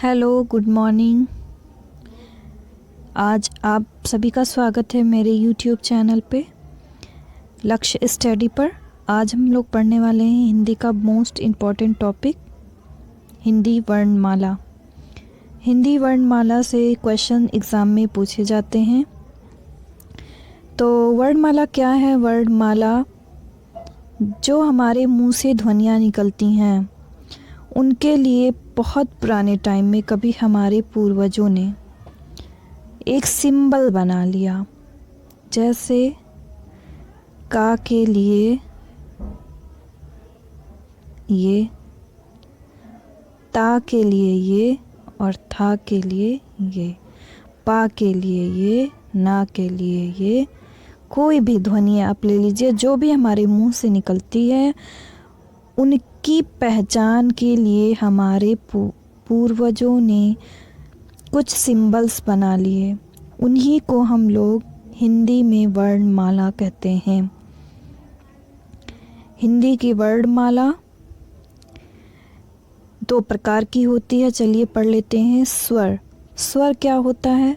Hello, good morning. आज आप सभी का स्वागत है मेरे यूट्यूब चैनल पे लक्ष्य स्टडी पर। आज हम लोग पढ़ने वाले हैं हिंदी का मोस्ट इम्पॉर्टेंट टॉपिक, हिंदी वर्णमाला। हिंदी वर्णमाला से क्वेश्चन एग्ज़ाम में पूछे जाते हैं। तो वर्णमाला क्या है? वर्णमाला जो हमारे मुंह से ध्वनियाँ निकलती हैं, उनके लिए बहुत पुराने टाइम में कभी हमारे पूर्वजों ने एक सिंबल बना लिया। जैसे का के लिए ये, ता के लिए ये और था के लिए ये, पा के लिए ये, ना के लिए ये। कोई भी ध्वनि आप ले लीजिए, जो भी हमारे मुंह से निकलती है, उनकी पहचान के लिए हमारे पूर्वजों ने कुछ सिंबल्स बना लिए। उन्हीं को हम लोग हिंदी में वर्णमाला कहते हैं। हिंदी की वर्णमाला दो प्रकार की होती है। चलिए पढ़ लेते हैं। स्वर। स्वर क्या होता है?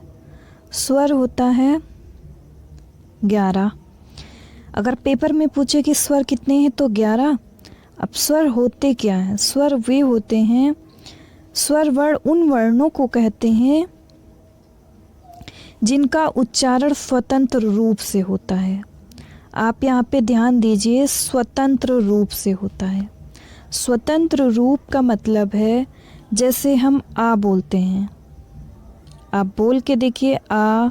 स्वर होता है 11। अगर पेपर में पूछे कि स्वर कितने हैं तो 11। अब स्वर होते क्या हैं? स्वर वे होते हैं, स्वर वर्ण उन वर्णों को कहते हैं जिनका उच्चारण स्वतंत्र रूप से होता है। आप यहाँ पे ध्यान दीजिए, स्वतंत्र रूप से होता है। स्वतंत्र रूप का मतलब है जैसे हम आ बोलते हैं। आप बोल के देखिए, आ।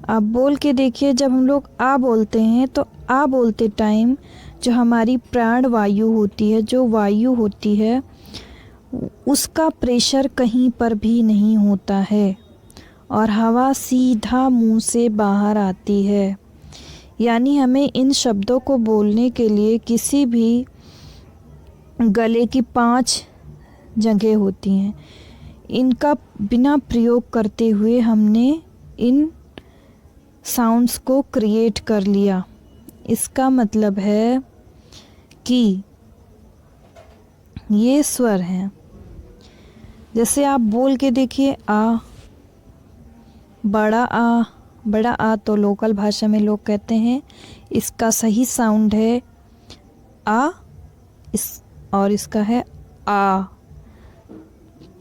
आप बोल के देखिए, जब हम लोग आ बोलते हैं तो आ बोलते टाइम जो हमारी प्राण वायु होती है, जो वायु होती है, उसका प्रेशर कहीं पर भी नहीं होता है और हवा सीधा मुंह से बाहर आती है। यानी हमें इन शब्दों को बोलने के लिए किसी भी गले की 5 जगह होती हैं। इनका बिना प्रयोग करते हुए हमने इन साउंड्स को क्रिएट कर लिया। इसका मतलब है कि ये स्वर हैं। जैसे आप बोल के देखिए, आ, बड़ा आ। बड़ा आ तो लोकल भाषा में लोग कहते हैं इसका सही साउंड है आ, और इसका है आ।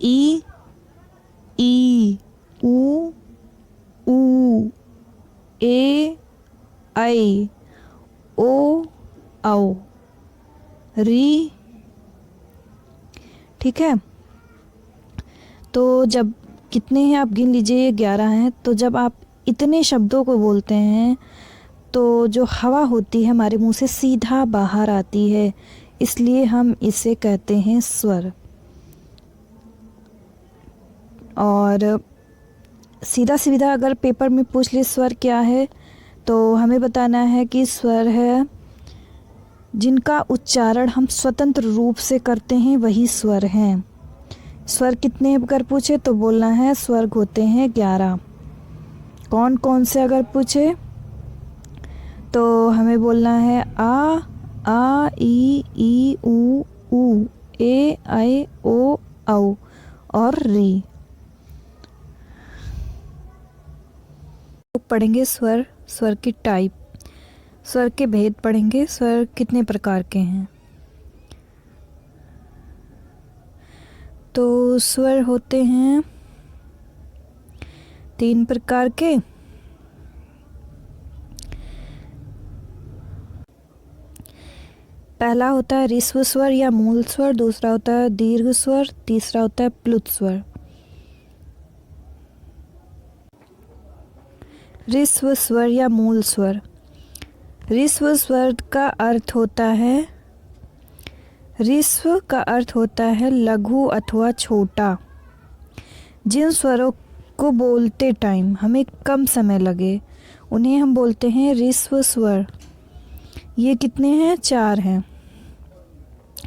ई, ई, ऊ, ऊ, ए, आई, ओ, औ, री। ठीक है। तो जब कितने हैं आप गिन लीजिए, 11 हैं। तो जब आप इतने शब्दों को बोलते हैं तो जो हवा होती है हमारे मुंह से सीधा बाहर आती है, इसलिए हम इसे कहते हैं स्वर। और सीधा सीधा अगर पेपर में पूछ ले स्वर क्या है, तो हमें बताना है कि स्वर है जिनका उच्चारण हम स्वतंत्र रूप से करते हैं, वही स्वर हैं। स्वर कितने अगर पूछे तो बोलना है स्वर होते हैं 11। कौन कौन से अगर पूछे तो हमें बोलना है आ, ई, ऊ, ए, आई, ओ, औ और री। पढ़ेंगे स्वर, स्वर की टाइप, स्वर के भेद पढ़ेंगे। स्वर कितने प्रकार के हैं? तो स्वर होते हैं 3 प्रकार के। पहला होता है ऋस्व स्वर या मूल स्वर, दूसरा होता है दीर्घ स्वर, तीसरा होता है प्लुत स्वर। ऋस्व स्वर या मूल स्वर। ऋस्व स्वर का अर्थ होता है, ऋस्व का अर्थ होता है लघु अथवा छोटा। जिन स्वरों को बोलते टाइम हमें कम समय लगे, उन्हें हम बोलते हैं ऋस्व स्वर। ये कितने हैं? 4 हैं।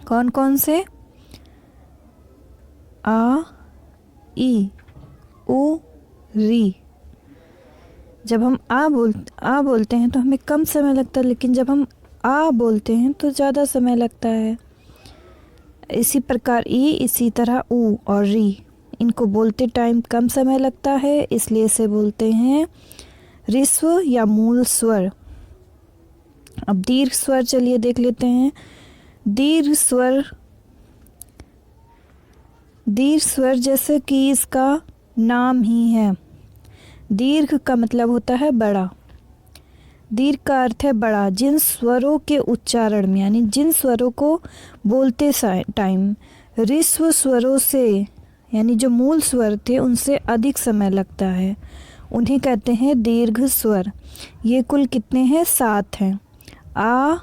कौन कौन से? आ, ई, ऊ, री। जब हम आ बोलते हैं तो हमें कम समय लगता है, लेकिन जब हम आ बोलते हैं तो ज़्यादा समय लगता है। इसी प्रकार ई, इसी तरह ऊ और री, इनको बोलते टाइम कम समय लगता है, इसलिए इसे बोलते हैं ऋस्व या मूल स्वर। अब दीर्घ स्वर चलिए देख लेते हैं। दीर्घ स्वर जैसे कि इसका नाम ही है, दीर्घ का मतलब होता है बड़ा। दीर्घ का अर्थ है बड़ा। जिन स्वरों के उच्चारण में, यानी जिन स्वरों को बोलते टाइम ऋस्व स्वरों से, यानी जो मूल स्वर थे उनसे अधिक समय लगता है, उन्हें कहते हैं दीर्घ स्वर। ये कुल कितने हैं? 7 हैं। आ,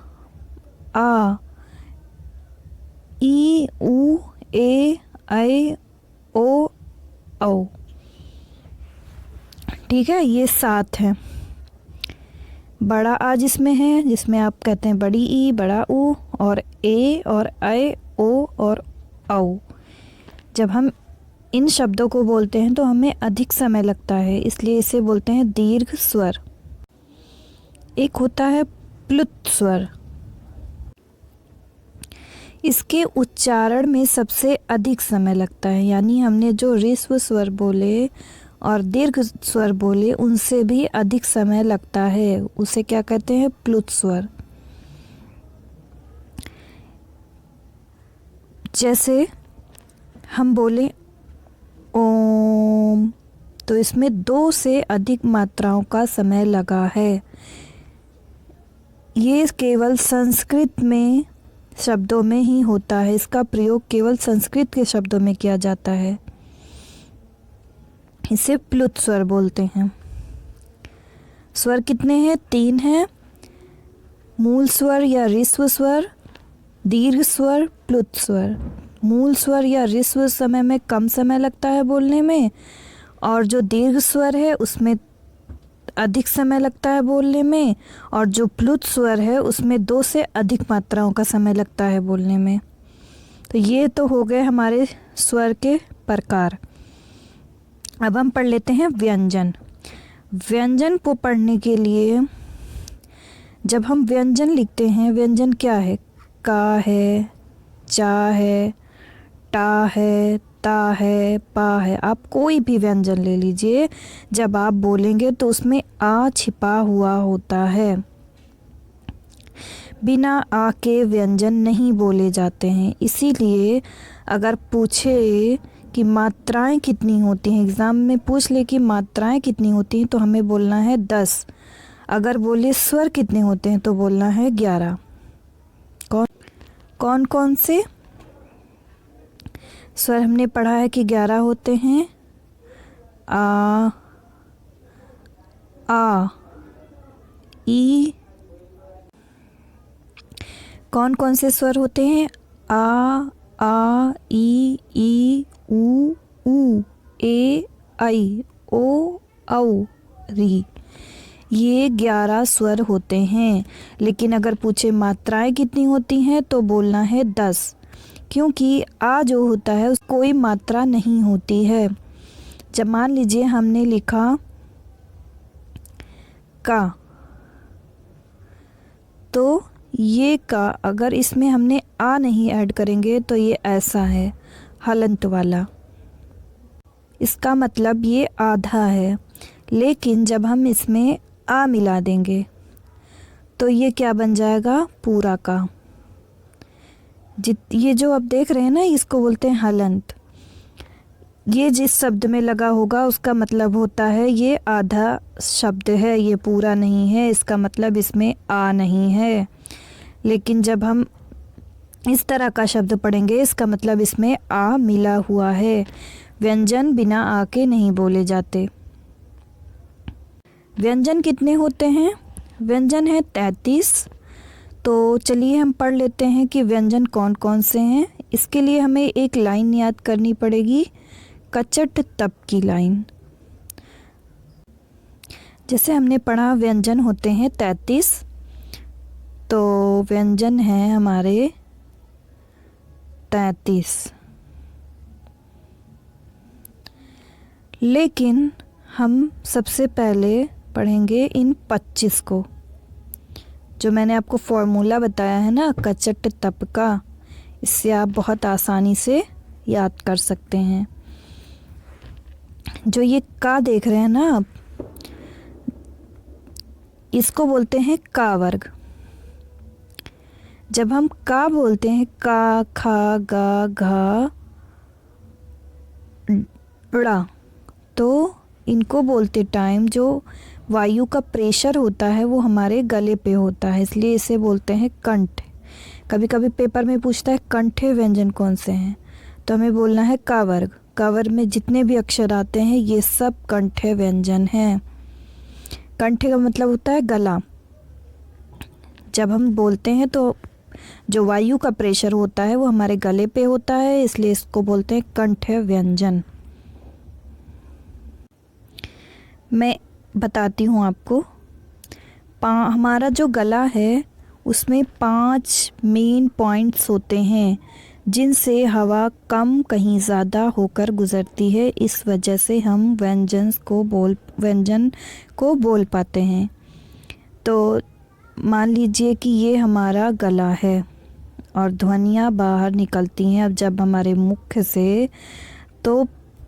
ई, ऊ, ए, ऐ, ओ, औ। ठीक है, ये 7 हैं। बड़ा आ जिसमें है, जिसमें आप कहते हैं बड़ी ई, बड़ा ऊ, और ए और ऐ, ओ और औ। जब हम इन शब्दों को बोलते हैं तो हमें अधिक समय लगता है, इसलिए इसे बोलते हैं दीर्घ स्वर। एक होता है प्लुत स्वर। इसके उच्चारण में सबसे अधिक समय लगता है, यानी हमने जो ऋस्व स्वर बोले और दीर्घ स्वर बोले उनसे भी अधिक समय लगता है, उसे क्या कहते हैं? प्लुत स्वर। जैसे हम बोले ओम, तो इसमें 2 से अधिक मात्राओं का समय लगा है। ये केवल संस्कृत में शब्दों में ही होता है, इसका प्रयोग केवल संस्कृत के शब्दों में किया जाता है, इसे प्लुत स्वर बोलते हैं। स्वर कितने हैं? 3 हैं। मूल स्वर या ऋस्व स्वर, दीर्घ स्वर, प्लुत स्वर। मूल स्वर या ऋस्व समय में कम समय लगता है बोलने में, और जो दीर्घ स्वर है उसमें अधिक समय लगता है बोलने में, और जो प्लुत स्वर है उसमें 2 से अधिक मात्राओं का समय लगता है बोलने में। तो ये तो हो गए हमारे स्वर के प्रकार। अब हम पढ़ लेते हैं व्यंजन। व्यंजन को पढ़ने के लिए जब हम व्यंजन लिखते हैं, व्यंजन क्या है? का है, चा है, टा है, ता है, पा है। आप कोई भी व्यंजन ले लीजिए, जब आप बोलेंगे तो उसमें आ छिपा हुआ होता है। बिना आ के व्यंजन नहीं बोले जाते हैं। इसीलिए अगर पूछे कि मात्राएं कितनी होती हैं, एग्ज़ाम में पूछ ले कि मात्राएं कितनी होती हैं, तो हमें बोलना है 10। अगर बोले स्वर कितने होते हैं तो बोलना है 11। कौन कौन से स्वर हमने पढ़ा है कि 11 होते हैं? आ, ई। कौन कौन से स्वर होते हैं? आ, ई, ऊ, ए, ऐ, ओ, औ, री। ये 11 स्वर होते हैं। लेकिन अगर पूछे मात्राएं कितनी होती हैं तो बोलना है 10, क्योंकि आ जो होता है उस कोई मात्रा नहीं होती है। जब मान लीजिए हमने लिखा का, तो ये का अगर इसमें हमने आ नहीं ऐड करेंगे तो ये ऐसा है, हलंत वाला। इसका मतलब ये आधा है। लेकिन जब हम इसमें आ मिला देंगे तो ये क्या बन जाएगा? पूरा का। ये जो आप देख रहे हैं ना, इसको बोलते हैं हलंत। ये जिस शब्द में लगा होगा उसका मतलब होता है ये आधा शब्द है, ये पूरा नहीं है, इसका मतलब इसमें आ नहीं है। लेकिन जब हम इस तरह का शब्द पढ़ेंगे, इसका मतलब इसमें आ मिला हुआ है। व्यंजन बिना आ के नहीं बोले जाते। व्यंजन कितने होते हैं? व्यंजन है 33। तो चलिए हम पढ़ लेते हैं कि व्यंजन कौन कौन से हैं। इसके लिए हमें एक लाइन याद करनी पड़ेगी, कचट तप की लाइन। जैसे हमने पढ़ा व्यंजन होते हैं 33, तो व्यंजन हैं हमारे 33। लेकिन हम सबसे पहले पढ़ेंगे इन 25 को, जो मैंने आपको फॉर्मूला बताया है ना कचट तप का, इससे आप बहुत आसानी से याद कर सकते हैं। जो ये का देख रहे हैं ना आप, इसको बोलते हैं का वर्ग। जब हम का बोलते हैं का, खा, गा, घा, ड़ा, तो इनको बोलते टाइम जो वायु का प्रेशर होता है वो हमारे गले पे होता है, इसलिए इसे बोलते हैं कंठ। कभी कभी पेपर में पूछता है कंठे व्यंजन कौन से हैं, तो हमें बोलना है का वर्ग। का वर्ग में जितने भी अक्षर आते हैं ये सब कंठे व्यंजन हैं। कंठे का मतलब होता है गला। जब हम बोलते हैं तो जो वायु का प्रेशर होता है वो हमारे गले पे होता है, इसलिए इसको बोलते हैं कंठे व्यंजन। मैं बताती हूँ आपको, हमारा जो गला है उसमें 5 मेन पॉइंट्स होते हैं जिनसे हवा कम कहीं ज़्यादा होकर गुज़रती है। इस वजह से हम व्यंजन को बोल पाते हैं। तो मान लीजिए कि ये हमारा गला है और ध्वनियाँ बाहर निकलती हैं अब जब हमारे मुख से, तो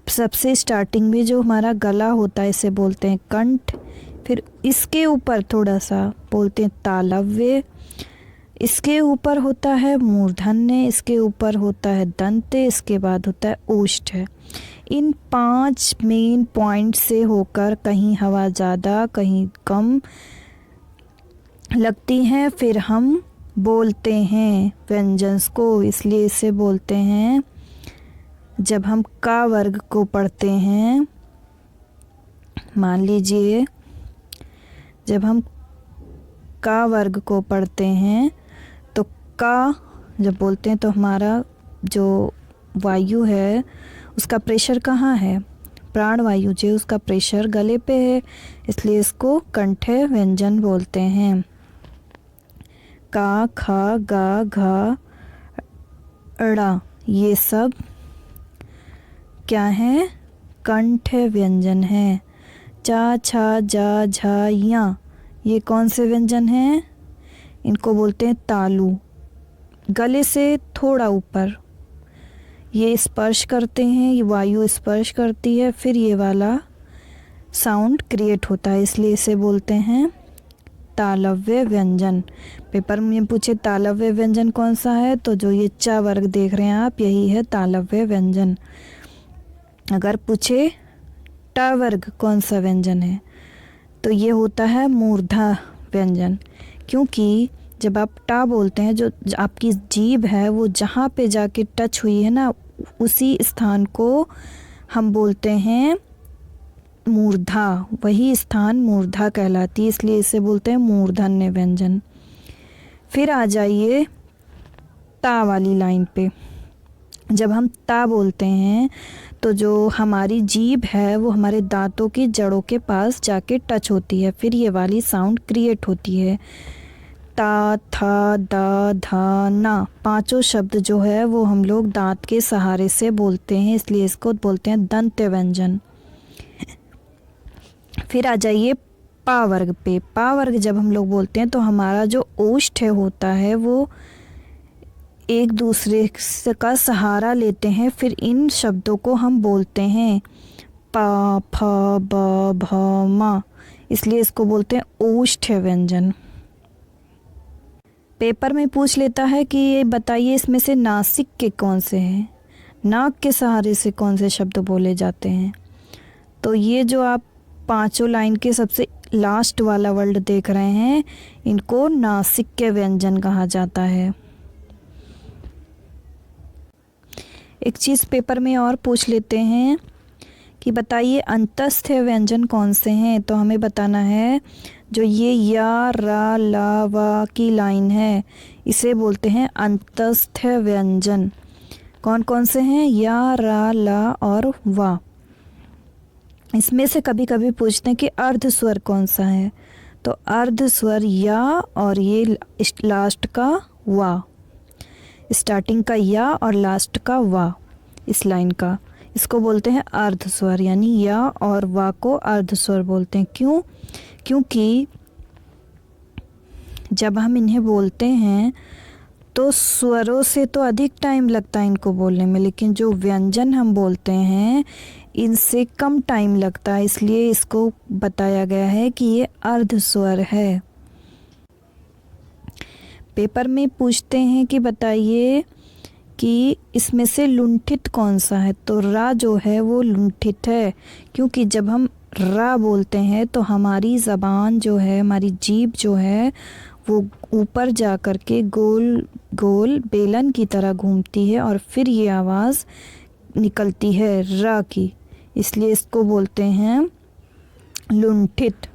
सबसे स्टार्टिंग में जो हमारा गला होता है इसे बोलते हैं कंठ। फिर इसके ऊपर थोड़ा सा बोलते हैं तालव्य, इसके ऊपर होता है मूर्धन्य, इसके ऊपर होता है दंते, इसके बाद होता है ओष्ठ। इन 5 मेन पॉइंट से होकर कहीं हवा ज़्यादा कहीं कम लगती हैं, फिर हम बोलते हैं व्यंजन्स को, इसलिए इसे बोलते हैं। जब हम का वर्ग को पढ़ते हैं, मान लीजिए जब हम का वर्ग को पढ़ते हैं तो का जब बोलते हैं तो हमारा जो वायु है उसका प्रेशर कहाँ है, प्राण वायु जो उसका प्रेशर गले पे है, इसलिए इसको कंठे व्यंजन बोलते हैं। का, खा, गा, घा, ड़ा, ये सब क्या है, कंठ व्यंजन है। चा, छा, जा, झा, या, ये कौन से व्यंजन हैं, इनको बोलते हैं तालु। गले से थोड़ा ऊपर ये स्पर्श करते हैं, ये वायु स्पर्श करती है, फिर ये वाला साउंड क्रिएट होता है, इसलिए इसे बोलते हैं तालव्य व्यंजन। पेपर में पूछे तालव्य व्यंजन कौन सा है, तो जो ये चा वर्ग देख रहे हैं आप, यही है तालव्य व्यंजन। अगर पूछे टा वर्ग कौन सा व्यंजन है, तो ये होता है मूर्धा व्यंजन, क्योंकि जब आप टा बोलते हैं जो आपकी जीभ है वो जहाँ पे जाके टच हुई है ना, उसी स्थान को हम बोलते हैं मूर्धा, वही स्थान मूर्धा कहलाती है, इसलिए इसे बोलते हैं मूर्धन्य व्यंजन। फिर आ जाइए ता वाली लाइन पे। जब हम ता बोलते हैं तो जो हमारी जीभ है वो हमारे दांतों की जड़ों के पास जाके टच होती है, फिर ये वाली साउंड क्रिएट होती है। ता, था, दा, धा, ना, पांचों शब्द जो है वो हम लोग दांत के सहारे से बोलते हैं, इसलिए इसको बोलते हैं दंत व्यंजन। फिर आ जाइए पा वर्ग पे। पा वर्ग जब हम लोग बोलते हैं तो हमारा जो ओष्ठ होता है वो एक दूसरे का सहारा लेते हैं, फिर इन शब्दों को हम बोलते हैं पा, फ, ब, भ, मा, इसलिए इसको बोलते हैं ओष्ठ व्यंजन। पेपर में पूछ लेता है कि ये बताइए इसमें से नासिक के कौन से हैं, नाक के सहारे से कौन से शब्द बोले जाते हैं, तो ये जो आप पांचों लाइन के सबसे लास्ट वाला वर्ड देख रहे हैं, इनको नासिक के व्यंजन कहा जाता है। एक चीज़ पेपर में और पूछ लेते हैं कि बताइए अंतस्थ व्यंजन कौन से हैं, तो हमें बताना है जो ये या, रा, ला, वा की लाइन है इसे बोलते हैं अंतस्थ व्यंजन। कौन कौन से हैं, या, रा, ला और वा। इसमें से कभी कभी पूछते हैं कि अर्ध स्वर कौन सा है, तो अर्ध स्वर या और ये लास्ट का वा, स्टार्टिंग का या और लास्ट का वा, इस लाइन का, इसको बोलते हैं अर्ध स्वर, यानी या और वा को अर्ध स्वर बोलते हैं। क्यों? क्योंकि जब हम इन्हें बोलते हैं तो स्वरों से तो अधिक टाइम लगता है इनको बोलने में, लेकिन जो व्यंजन हम बोलते हैं इनसे कम टाइम लगता है, इसलिए इसको बताया गया है कि ये अर्ध स्वर है। पेपर में पूछते हैं कि बताइए कि इसमें से लुंठित कौन सा है, तो रा जो है वो लुंठित है, क्योंकि जब हम रा बोलते हैं तो हमारी ज़बान जो है, हमारी जीभ जो है वो ऊपर जा कर के गोल गोल बेलन की तरह घूमती है और फिर ये आवाज़ निकलती है रा की, इसलिए इसको बोलते हैं लुंठित।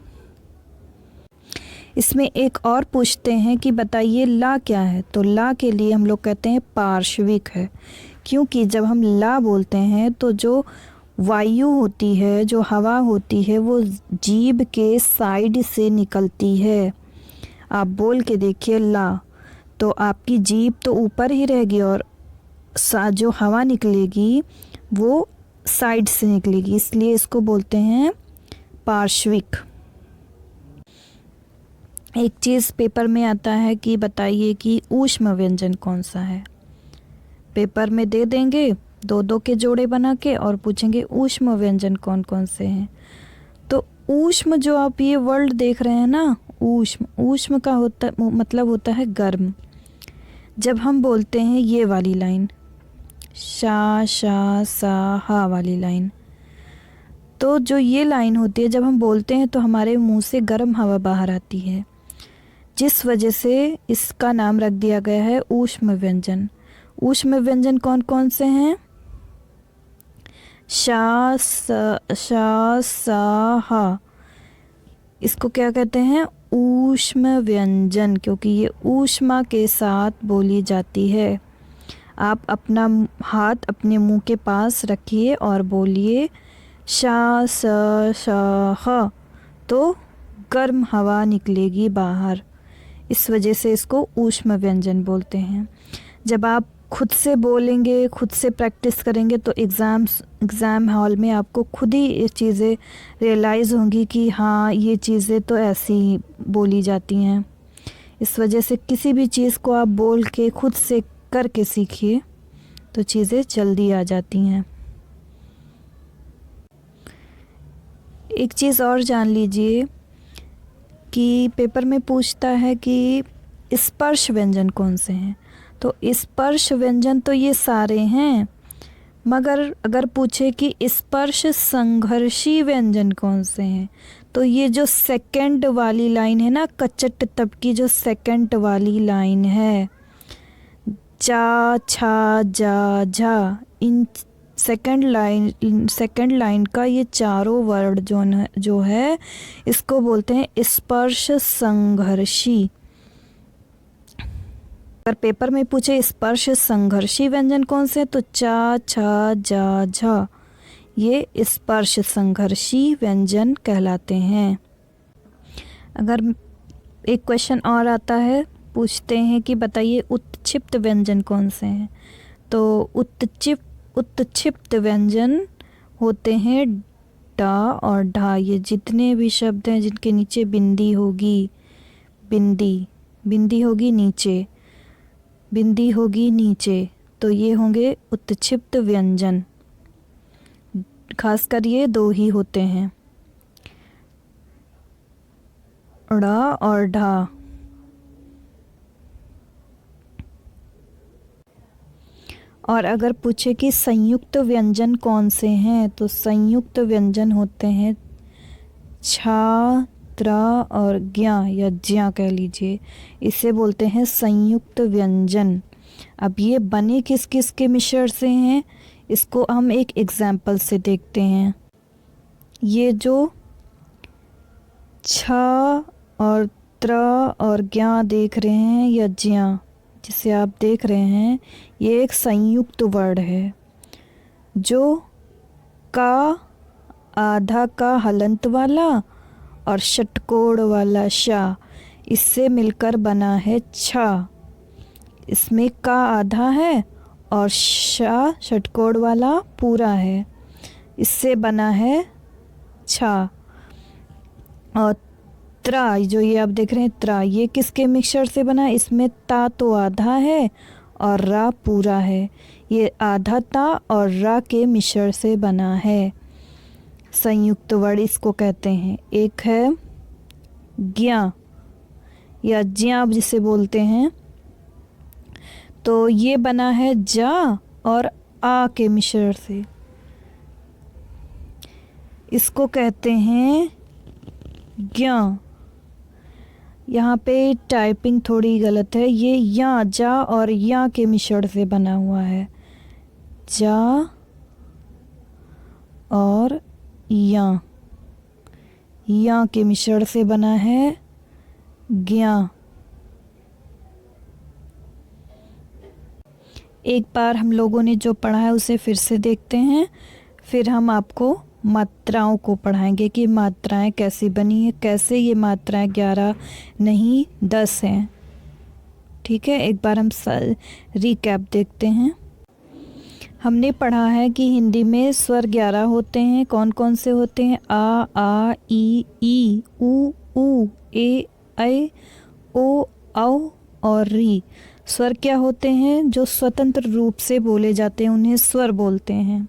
इसमें एक और पूछते हैं कि बताइए ला क्या है, तो ला के लिए हम लोग कहते हैं पार्श्विक है, क्योंकि जब हम ला बोलते हैं तो जो वायु होती है, जो हवा होती है, वो जीभ के साइड से निकलती है। आप बोल के देखिए ला, तो आपकी जीभ तो ऊपर ही रहेगी और जो हवा निकलेगी वो साइड से निकलेगी, इसलिए इसको बोलते हैं पार्श्विक। एक चीज़ पेपर में आता है कि बताइए कि ऊष्म व्यंजन कौन सा है। पेपर में दे देंगे 2-2 के जोड़े बना के और पूछेंगे ऊष्म व्यंजन कौन कौन से हैं। तो ऊष्म जो आप ये वर्ड देख रहे हैं ना, ऊष्म का मतलब होता है गर्म। जब हम बोलते हैं ये वाली लाइन शा शा सा हा वाली लाइन, तो जो ये लाइन होती है जब हम बोलते हैं तो हमारे मुंह से गर्म हवा बाहर आती है, जिस वजह से इसका नाम रख दिया गया है ऊष्म व्यंजन। ऊष्म व्यंजन कौन कौन से हैं? शा सा हा, इसको क्या कहते हैं? ऊष्म व्यंजन, क्योंकि ये ऊष्मा के साथ बोली जाती है। आप अपना हाथ अपने मुंह के पास रखिए और बोलिए शा सा हा, तो गर्म हवा निकलेगी बाहर, इस वजह से इसको ऊष्म व्यंजन बोलते हैं। जब आप खुद से बोलेंगे, खुद से प्रैक्टिस करेंगे तो एग्ज़ाम हॉल में आपको खुद ही ये चीज़ें रियलाइज़ होंगी कि हाँ ये चीज़ें तो ऐसी ही बोली जाती हैं। इस वजह से किसी भी चीज़ को आप बोल के खुद से करके सीखिए तो चीज़ें जल्दी आ जाती हैं। एक चीज़ और जान लीजिए कि पेपर में पूछता है कि स्पर्श व्यंजन कौन से हैं, तो स्पर्श व्यंजन तो ये सारे हैं, मगर अगर पूछे कि स्पर्श संघर्षी व्यंजन कौन से हैं, तो ये जो सेकंड वाली लाइन है ना, कचट तब की जो सेकंड वाली लाइन है, चा छा जा झा, इन सेकंड लाइन का ये चारों वर्ड जो है इसको बोलते हैं स्पर्श संघर्षी। अगर पेपर में पूछे स्पर्श संघर्षी व्यंजन कौन से, तो चा छा जा झा, ये स्पर्श संघर्षी व्यंजन कहलाते हैं। अगर एक क्वेश्चन और आता है, पूछते हैं कि बताइए उत्क्षिप्त व्यंजन कौन से हैं, तो उत्क्षिप्त व्यंजन होते हैं डा और ढा, ये जितने भी शब्द हैं जिनके नीचे बिंदी होगी, बिंदी होगी नीचे, बिंदी होगी नीचे, तो ये होंगे उत्क्षिप्त व्यंजन। खासकर ये 2 ही होते हैं, ड़ा और ढा। और अगर पूछे कि संयुक्त व्यंजन कौन से हैं, तो संयुक्त व्यंजन होते हैं छा, त्रा और ज्ञा या ज्या कह लीजिए, इसे बोलते हैं संयुक्त व्यंजन। अब ये बने किस किस के मिश्रण से हैं, इसको हम एक एग्जाम्पल से देखते हैं। ये जो छा और त्रा और ज्ञा देख रहे हैं या ज्या जिसे आप देख रहे हैं, ये एक संयुक्त वर्ड है। जो का आधा का हलंत वाला और षटकोण वाला शा, इससे मिलकर बना है छा। इसमें का आधा है और शा षटकोण वाला पूरा है, इससे बना है छा। और त्रा, जो ये आप देख रहे हैं त्रा, ये किसके मिक्सचर से बना है? इसमें ता तो आधा है और रा पूरा है। ये आधा ता और रा के मिक्सचर से बना है। संयुक्त वर्ण इसको कहते हैं। एक है ज्ञा या ज्या जिसे बोलते हैं, तो ये बना है जा और आ के मिश्रण से, इसको कहते हैं ज्ञा। यहाँ पे टाइपिंग थोड़ी गलत है, ये या जा और या के मिश्रण से बना हुआ है। जा और या के मिश्रण से बना है ज्ञा। एक बार हम लोगों ने जो पढ़ा है उसे फिर से देखते हैं, फिर हम आपको मात्राओं को पढ़ाएंगे कि मात्राएं कैसी बनी है, कैसे ये मात्राएं 11 नहीं 10 हैं। ठीक है, एक बार हम रिकैप देखते हैं। हमने पढ़ा है कि हिंदी में स्वर 11 होते हैं। कौन कौन से होते हैं? आ ई ऊ ए ऐ ओ औ और री। स्वर क्या होते हैं? जो स्वतंत्र रूप से बोले जाते हैं उन्हें स्वर बोलते हैं।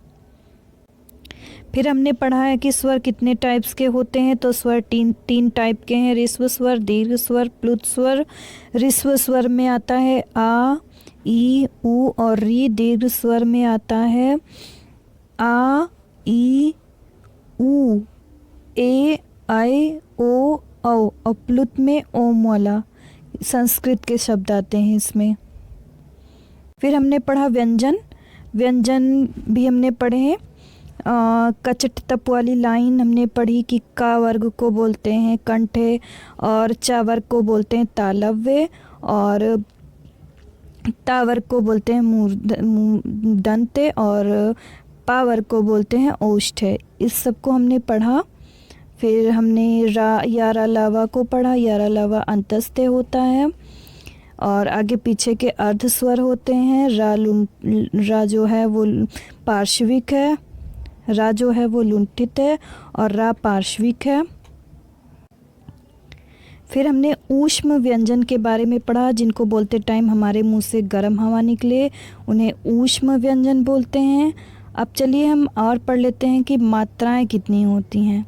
फिर हमने पढ़ा है कि स्वर कितने टाइप्स के होते हैं, तो स्वर तीन टाइप के हैं। ऋस्व स्वर, दीर्घ स्वर, प्लुत स्वर। ऋस्व स्वर में आता है आ ई ऊ और री। दीर्घ स्वर में आता है आ ई ऊ ए ऐ ओ औ और प्लुत में ओम वाला संस्कृत के शब्द आते हैं इसमें। फिर हमने पढ़ा व्यंजन भी हमने पढ़े हैं। कचट तप वाली लाइन हमने पढ़ी कि का वर्ग को बोलते हैं कंठे और चा वर्ग को बोलते हैं तालव्य और ता वर्ग को बोलते हैं दंते और पा वर्ग को बोलते हैं ओष्ठ। इस सब को हमने पढ़ा। फिर हमने रा लावा को पढ़ा। यारा लावा अंतस्थ होता है और आगे पीछे के अर्ध स्वर होते हैं। रा जो है वो पार्श्विक है, रा जो है वो लुंठित है और रा पार्श्विक है। फिर हमने ऊष्म व्यंजन के बारे में पढ़ा, जिनको बोलते टाइम हमारे मुंह से गर्म हवा निकले उन्हें ऊष्म व्यंजन बोलते हैं। अब चलिए हम और पढ़ लेते हैं कि मात्राएं कितनी होती हैं।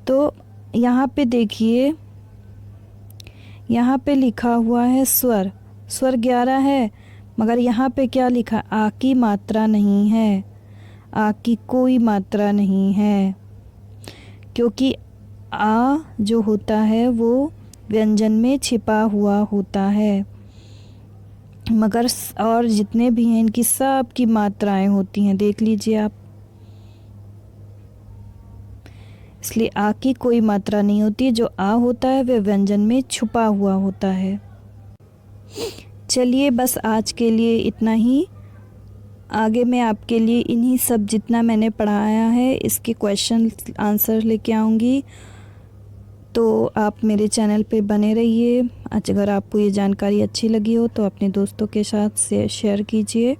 तो यहाँ पे देखिए, यहाँ पे लिखा हुआ है स्वर 11 है, मगर यहाँ पे क्या लिखा? आ की मात्रा नहीं है, आ की कोई मात्रा नहीं है, क्योंकि आ जो होता है वो व्यंजन में छिपा हुआ होता है। मगर और जितने भी हैं इनकी सब की मात्राएं होती हैं, देख लीजिए आप। इसलिए आ की कोई मात्रा नहीं होती, जो आ होता है वह व्यंजन में छुपा हुआ होता है। चलिए बस आज के लिए इतना ही। आगे मैं आपके लिए इन्हीं सब जितना मैंने पढ़ाया है इसके क्वेश्चन आंसर लेके आऊँगी, तो आप मेरे चैनल पे बने रहिए। अगर आपको ये जानकारी अच्छी लगी हो तो अपने दोस्तों के साथ शेयर कीजिए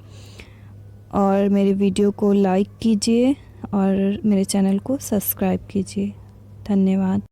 और मेरे वीडियो को लाइक कीजिए और मेरे चैनल को सब्सक्राइब कीजिए। धन्यवाद।